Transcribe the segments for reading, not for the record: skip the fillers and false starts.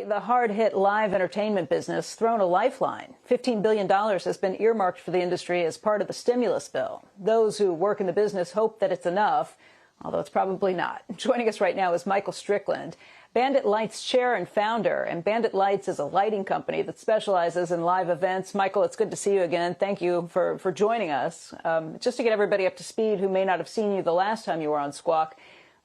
The hard-hit live entertainment business thrown a lifeline. $15 billion has been earmarked for the industry as part of the stimulus bill. Those who work in the business hope that it's enough, although it's probably not. Joining us right now is Michael Strickland, Bandit Lites chair and founder. And Bandit Lites is a lighting company that specializes in live events. Michael, it's good to see you again. Thank you for joining us. Just to get everybody up to speed who may not have seen you the last time you were on Squawk,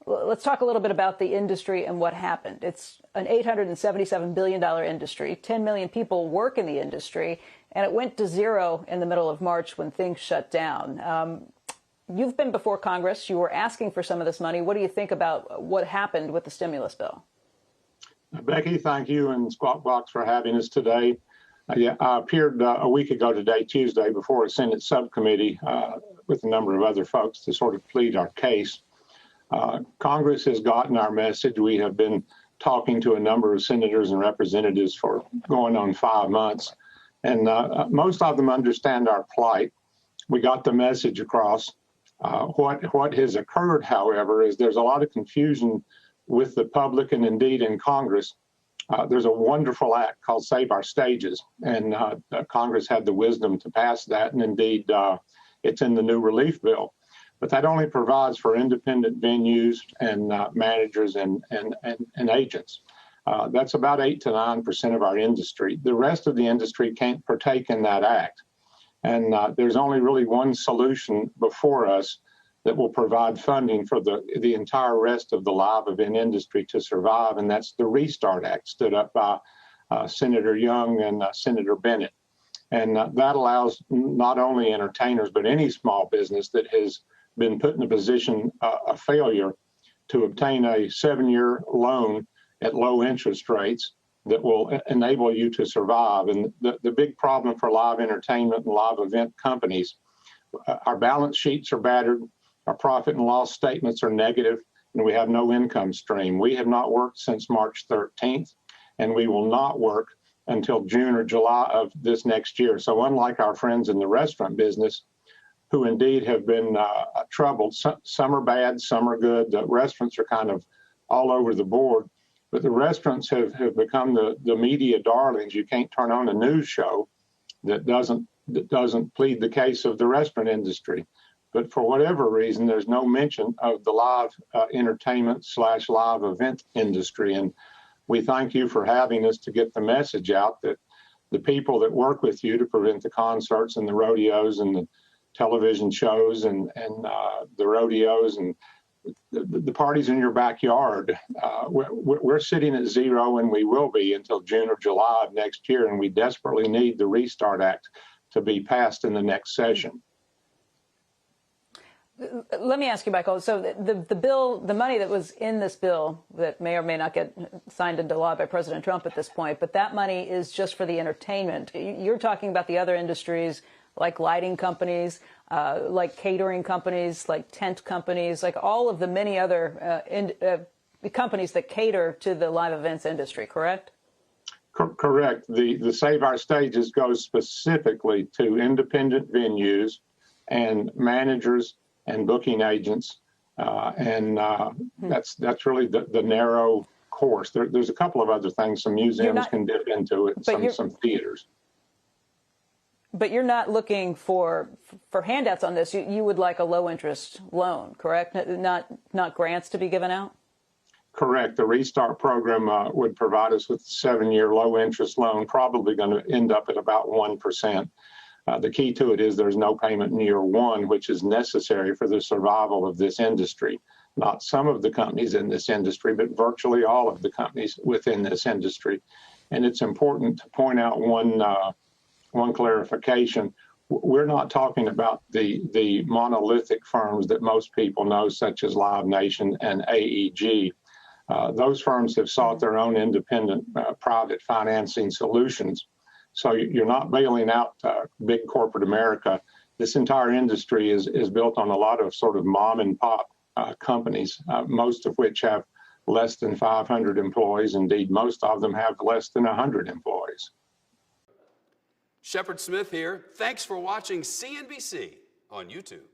let's talk a little bit about the industry and what happened. It's an $877 billion industry. 10 million people work in the industry, and it went to zero in the middle of March when things shut down. You've been before Congress. You were asking for some of this money. What do you think about what happened with the stimulus bill? Becky, thank you and Squawk Box for having us today. I appeared a week ago today, Tuesday, before a Senate subcommittee with a number of other folks to sort of plead our case. Congress has gotten our message. We have been talking to a number of senators and representatives for going on 5 months, and most of them understand our plight. We got the message across. What has occurred, however, is there's a lot of confusion with the public and indeed in Congress. There's a wonderful act called Save Our Stages, and Congress had the wisdom to pass that, and indeed it's in the new relief bill. But that only provides for independent venues and managers and agents. That's about 8 to 9% of our industry. The rest of the industry can't partake in that act. And there's only really one solution before us that will provide funding for the entire rest of the live event industry to survive, and that's the Restart Act, stood up by Senator Young and Senator Bennett. And that allows not only entertainers, but any small business that has been put in a position of failure to obtain a 7-year loan at low interest rates that will enable you to survive. And the big problem for live entertainment and live event companies, our balance sheets are battered, our profit and loss statements are negative, and we have no income stream. We have not worked since March 13th, and we will not work until June or July of this next year. So unlike our friends in the restaurant business, who indeed have been troubled. Some are bad, some are good. The restaurants are kind of all over the board, but the restaurants have become the media darlings. You can't turn on a news show that doesn't plead the case of the restaurant industry. But for whatever reason, there's no mention of the live entertainment / live event industry. And we thank you for having us to get the message out that the people that work with you to prevent the concerts and the rodeos and the television shows and the rodeos and the parties in your backyard, we're sitting at zero, and we will be until June or July of next year, and we desperately need the Restart Act to be passed in the next session. Let me ask you, Michael, so the bill, the money that was in this bill that may or may not get signed into law by President Trump at this point, but that money is just for the entertainment. You're talking about the other industries like lighting companies, like catering companies, like tent companies, like all of the many other companies that cater to the live events industry, correct? Correct. The Save Our Stages goes specifically to independent venues and managers and booking agents, that's really the narrow course. There's a couple of other things. Some museums can dip into it, some theaters. But you're not looking for handouts on this. You would like a low-interest loan, correct? Not grants to be given out? Correct. The Restart program would provide us with a 7-year low-interest loan, probably going to end up at about 1%. The key to it is there's no payment in year one, which is necessary for the survival of this industry. Not some of the companies in this industry, but virtually all of the companies within this industry. And it's important to point out one clarification. We're not talking about the monolithic firms that most people know, such as Live Nation and AEG. Those firms have sought their own independent private financing solutions. So you're not bailing out big corporate America. This entire industry is built on a lot of sort of mom and pop companies, most of which have less than 500 employees. Indeed, most of them have less than 100 employees. Shepard Smith here. Thanks for watching CNBC on YouTube.